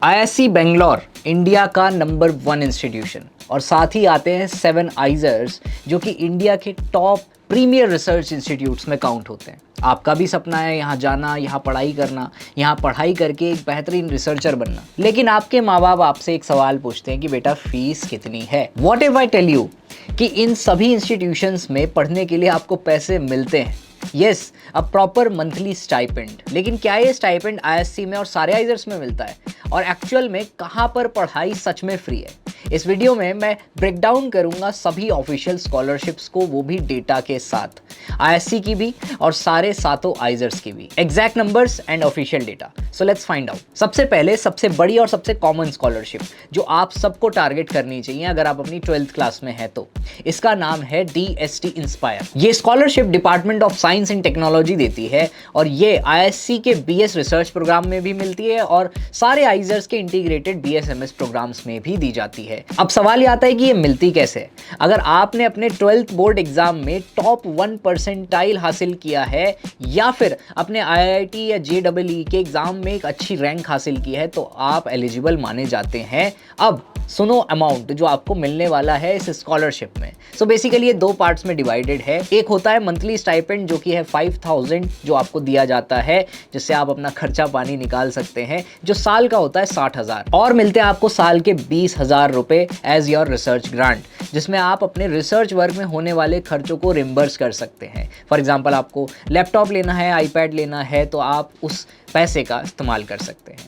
IISc Bangalore India का number 1 institution और साथ ही आते हैं 7 आइजर्स जो कि इंडिया के टॉप प्रीमियर रिसर्च इंस्टीट्यूट्स में काउंट होते हैं। आपका भी सपना है यहाँ जाना, यहाँ पढ़ाई करना, यहाँ पढ़ाई करके एक बेहतरीन रिसर्चर बनना। लेकिन आपके माँ बाप आपसे एक सवाल पूछते हैं कि बेटा फीस कितनी है। What if I tell you कि इन सभी इंस्टीट्यूशंस में पढ़ने के लिए आपको पैसे मिलते हैं। Yes, a proper monthly stipend. लेकिन क्या ये स्टाइपेंड आईआईएससी में और सारे आइजर्स में मिलता है? और एक्चुअल में कहाँ पर पढ़ाई सच में फ्री है? इस वीडियो में मैं ब्रेक डाउन करूंगा सभी ऑफिशियल स्कॉलरशिप्स को, वो भी डेटा के साथ, आईआईएससी की भी और सारे सातों आइजर्स की भी, exact numbers and official data. So let's find out. सबसे पहले सबसे बड़ी और सबसे कॉमन स्कॉलरशिप जो आप सबको टारगेट करनी चाहिए अगर आप अपनी 12th क्लास में है तो, इसका नाम है DST इंस्पायर। ये scholarship department of science and technology देती है और ये आईआईएससी के BS रिसर्च प्रोग्राम में भी मिलती है और सारे आइजर्स के इंटीग्रेटेड BSMS प्रोग्राम्स में भी दी जाती है। अब सवाल ये आता है कि ये मिलती कैसे है। अगर आपने अपने 12th बोर्ड एग्जाम में टॉप 1 परसेंटाइल हासिल किया है या फिर अपने IIT या JEE के एग्जाम में एक अच्छी रैंक हासिल की है तो आप एलिजिबल माने जाते हैं। अब सुनो अमाउंट जो आपको मिलने वाला है इस स्कॉलरशिप में। सो बेसिकली ये 2 पार्ट्स में डिवाइडेड है। एक होता है मंथली स्टाइपेंड जो कि है 5000 जो आपको दिया जाता है, जिससे आप अपना खर्चा पानी निकाल सकते हैं, जो साल का होता है 60,000। और मिलते हैं आपको साल के 20,000 रुपए एज योर रिसर्च ग्रांट, जिसमें आप अपने रिसर्च वर्क में होने वाले खर्चों को रिम्बर्स कर सकते हैं। फॉर एग्जाम्पल आपको लैपटॉप लेना है, आईपैड लेना है तो आप उस पैसे का इस्तेमाल कर सकते हैं।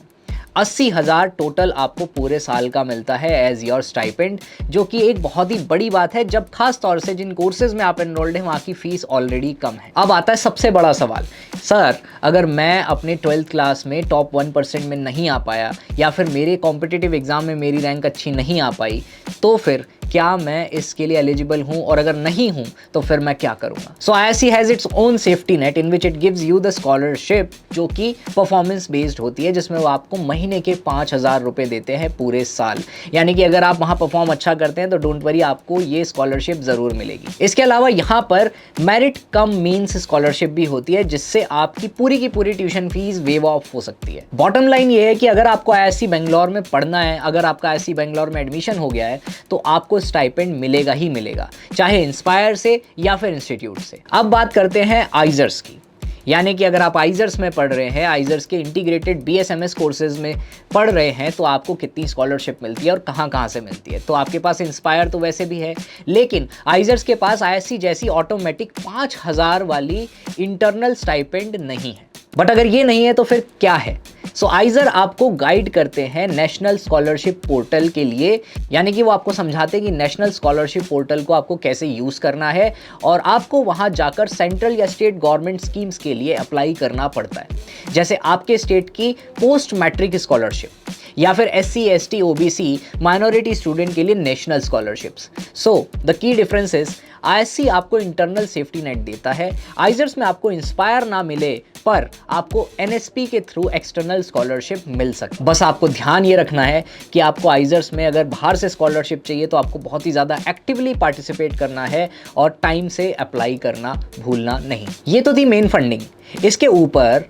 80,000 टोटल आपको पूरे साल का मिलता है एज योर स्टाइपेंड, जो कि एक बहुत ही बड़ी बात है जब खास तौर से जिन कोर्सेज में आप एनरोल्ड हैं वहाँ की फीस ऑलरेडी कम है। अब आता है सबसे बड़ा सवाल, सर अगर मैं अपने 12th क्लास में टॉप 1% में नहीं आ पाया या फिर मेरे कॉम्पिटिटिव एग्जाम में मेरी रैंक अच्छी नहीं आ पाई तो फिर क्या मैं इसके लिए एलिजिबल हूं, और अगर नहीं हूं तो फिर मैं क्या करूंगा? So IISc has its own safety net in which it gives you the scholarship जो कि परफॉर्मेंस बेस्ड होती है, जिसमें वो आपको महीने के 5,000 रुपए देते हैं पूरे साल। यानी कि अगर आप वहां परफॉर्म अच्छा करते हैं तो डोंट वरी, आपको ये स्कॉलरशिप जरूर मिलेगी। इसके अलावा यहाँ पर मेरिट कम मीन्स स्कॉलरशिप भी होती है, जिससे आपकी की पूरी ट्यूशन फीस वेव ऑफ हो सकती है। बॉटम लाइन ये है कि अगर आपको आईआईएससी बेंगलोर में पढ़ना है, अगर आपका आईआईएससी बेंगलोर में एडमिशन हो गया है तो आपको स्टाइपेंड मिलेगा ही मिलेगा, चाहे इंस्पायर से या फिर इंस्टीट्यूट से। अब बात करते हैं आइजर्स की। यानी कि अगर आप आइजर्स में पढ़ रहे हैं, आइजर्स के इंटीग्रेटेड BSMS कोर्सेज में पढ़ रहे हैं तो आपको कितनी स्कॉलरशिप मिलती है और कहाँ से मिलती है। तो आपके पास इंस्पायर तो वैसे भी है, लेकिन आइजर्स के पास आईआईएससी जैसी ऑटोमेटिक 5,000 वाली इंटरनल स्टाइपेंड नहीं है। बट अगर ये नहीं है तो फिर क्या है? सो आइजर आपको गाइड करते हैं नेशनल स्कॉलरशिप पोर्टल के लिए, यानी कि वो आपको समझाते हैं कि नेशनल स्कॉलरशिप पोर्टल को आपको कैसे यूज़ करना है और आपको वहाँ जाकर सेंट्रल या स्टेट गवर्नमेंट स्कीम्स के लिए अप्लाई करना पड़ता है। जैसे आपके स्टेट की पोस्ट मैट्रिक स्कॉलरशिप या फिर SC ST OBC minority student के लिए national scholarships. So the key difference is IISc आपको इंटरनल सेफ्टी नेट देता है, आइजर्स में आपको इंस्पायर ना मिले पर आपको NSP के थ्रू एक्सटर्नल स्कॉलरशिप मिल सकती है। बस आपको ध्यान ये रखना है कि आपको आइजर्स में अगर बाहर से स्कॉलरशिप चाहिए तो आपको बहुत ही ज़्यादा एक्टिवली पार्टिसिपेट करना है और टाइम से अप्लाई करना भूलना नहीं। ये तो थी मेन फंडिंग। इसके ऊपर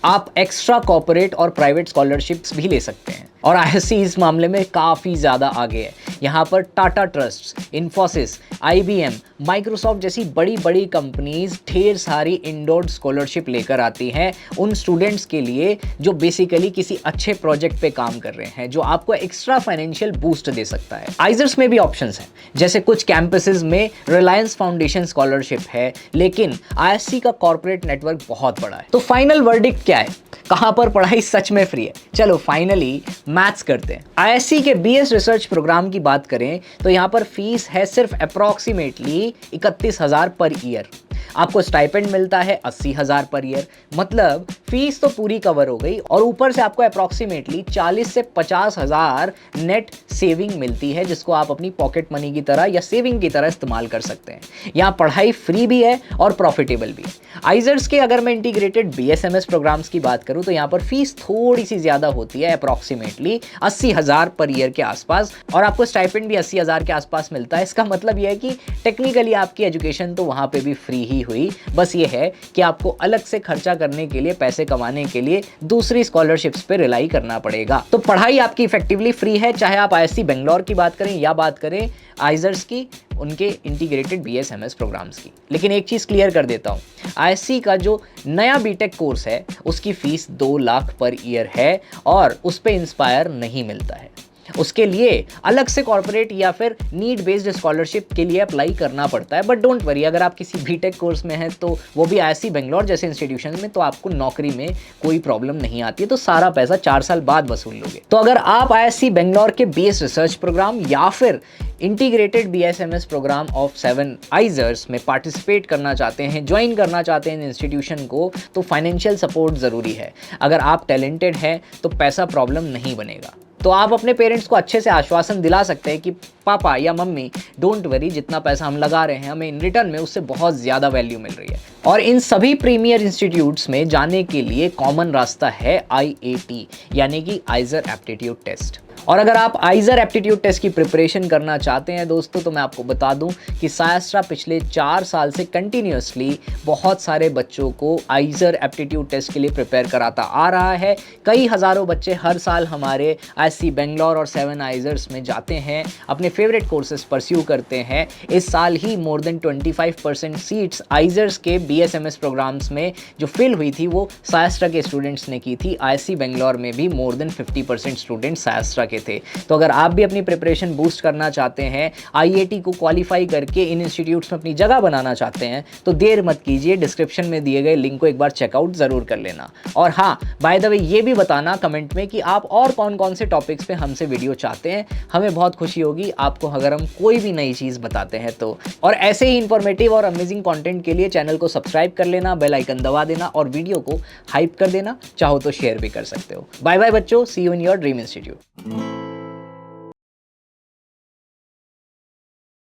आप एक्स्ट्रा कॉर्पोरेट और प्राइवेट स्कॉलरशिप्स भी ले सकते हैं और आईआईएससी इस मामले में काफ़ी ज़्यादा आगे है। यहाँ पर Tata trust, Infosys, IBM, Microsoft जैसी बड़ी बड़ी कंपनीज ढेर सारी इंडोर्ड स्कॉलरशिप लेकर आती हैं उन स्टूडेंट्स के लिए जो बेसिकली किसी अच्छे प्रोजेक्ट पे काम कर रहे हैं, जो आपको एक्स्ट्रा फाइनेंशियल बूस्ट दे सकता है। आइजर्स में भी ऑप्शंस हैं, जैसे कुछ कैंपसेस में रिलायंस फाउंडेशन स्कॉलरशिप है, लेकिन आईआईएससी का कॉर्पोरेट नेटवर्क बहुत बड़ा है। तो फाइनल वर्डिक्ट क्या है? कहां पर पढ़ाई सच में फ्री है? चलो फाइनली मैथ्स करते हैं। आईआईएससी के BS रिसर्च प्रोग्राम की बात करें तो यहां पर फीस है सिर्फ अप्रॉक्सीमेटली 31,000 पर ईयर। आपको स्टाइपेंड मिलता है 80,000 पर ईयर, मतलब फीस तो पूरी कवर हो गई और ऊपर से आपको अप्रॉक्सीमेटली 40 से 50,000 नेट सेविंग मिलती है, जिसको आप अपनी पॉकेट मनी की तरह या सेविंग की तरह इस्तेमाल कर सकते हैं। यहाँ पढ़ाई फ्री भी है और प्रॉफिटेबल भी है। आइजर्स के अगर मैं इंटीग्रेटेड BSMS प्रोग्राम्स की बात करूँ तो यहाँ पर फीस थोड़ी सी ज़्यादा होती है, अप्रॉक्सीमेटली 80,000 पर ईयर के आसपास, और आपको स्टाइपेंड भी 80,000 के आसपास मिलता है। इसका मतलब यह है कि टेक्निकली आपकी एजुकेशन तो वहाँ पे भी फ्री ही हुई, बस ये है कि आपको अलग से खर्चा करने के लिए, पैसे कमाने के लिए दूसरी स्कॉलरशिप्स पे रिलाई करना पड़ेगा। तो पढ़ाई आपकी इफेक्टिवली फ्री है, चाहे आप आईआईएससी बेंगलोर की बात करें या बात करें आइजर्स की, उनके इंटीग्रेटेड बीएसएमएस प्रोग्राम्स की। लेकिन एक चीज़ क्लियर कर देता हूँ, आईआईएससी का जो नया बीटेक कोर्स है उसकी फीस 2 लाख पर ईयर है और उस पर इंस्पायर नहीं मिलता है। उसके लिए अलग से कॉर्पोरेट या फिर नीड बेस्ड स्कॉलरशिप के लिए अप्लाई करना पड़ता है। बट डोंट वरी, अगर आप किसी बीटेक कोर्स में हैं तो वो भी आईआईएससी बेंगलोर जैसे इंस्टीट्यूशन में, तो आपको नौकरी में कोई प्रॉब्लम नहीं आती है, तो सारा पैसा 4 साल बाद वसूल लोगे। तो अगर आप आईआईएससी बेंगलोर के बेस रिसर्च प्रोग्राम या फिर integrated BSMS programme of 7 IISERs में पार्टिसिपेट करना चाहते हैं, ज्वाइन करना चाहते हैं इंस्टीट्यूशन को, तो फाइनेंशियल सपोर्ट ज़रूरी है। अगर आप टैलेंटेड हैं तो पैसा प्रॉब्लम नहीं बनेगा। तो आप अपने पेरेंट्स को अच्छे से आश्वासन दिला सकते हैं कि पापा या मम्मी, डोंट वरी, जितना पैसा हम लगा रहे हैं हमें इन रिटर्न में उससे बहुत ज़्यादा वैल्यू मिल रही है। और इन सभी प्रीमियर इंस्टीट्यूट्स में जाने के लिए कॉमन रास्ता है आईएटी, यानी कि आइजर एप्टीट्यूड टेस्ट। और अगर आप आइजर एप्टीट्यूड टेस्ट की प्रिपरेशन करना चाहते हैं दोस्तों, तो मैं आपको बता दूं कि सायस्ट्रा पिछले 4 साल से कंटिन्यूअसली बहुत सारे बच्चों को आइजर एप्टीट्यूड टेस्ट के लिए प्रिपेयर कराता आ रहा है। कई हज़ारों बच्चे हर साल हमारे आईआईएससी बेंगलोर और 7 आइजर्स में जाते हैं, अपने फेवरेट कोर्सेज परस्यू करते हैं। इस साल ही मोर देन 25% सीट्स आइजर्स के बीएसएमएस प्रोग्राम्स में जो फिल हुई थी वो सायस्ट्रा के स्टूडेंट्स ने की थी। आईआईएससी बेंगलोर में भी मोर देन 50% स्टूडेंट सायस्ट्रा के थे। तो अगर आप भी अपनी प्रिपरेशन बूस्ट करना चाहते हैं, आईआईटी को क्वालिफाई करके इन इंस्टीट्यूट्स में अपनी जगह बनाना चाहते हैं, तो देर मत कीजिए, डिस्क्रिप्शन में दिए गए लिंक को एक बार चेकआउट ज़रूर कर लेना। और हाँ, बाय द वे ये भी बताना कमेंट में कि आप और कौन कौन से टॉपिक्स पे हमसे वीडियो चाहते हैं। हमें बहुत खुशी होगी आपको अगर हम कोई भी नई चीज़ बताते हैं तो। और ऐसे ही इंफॉर्मेटिव और अमेजिंग कंटेंट के लिए चैनल को सब्सक्राइब कर लेना, बेल आइकन दबा देना और वीडियो को हाइप कर देना, चाहो तो शेयर भी कर सकते हो। बाय बाय बच्चों, see you in your dream institute.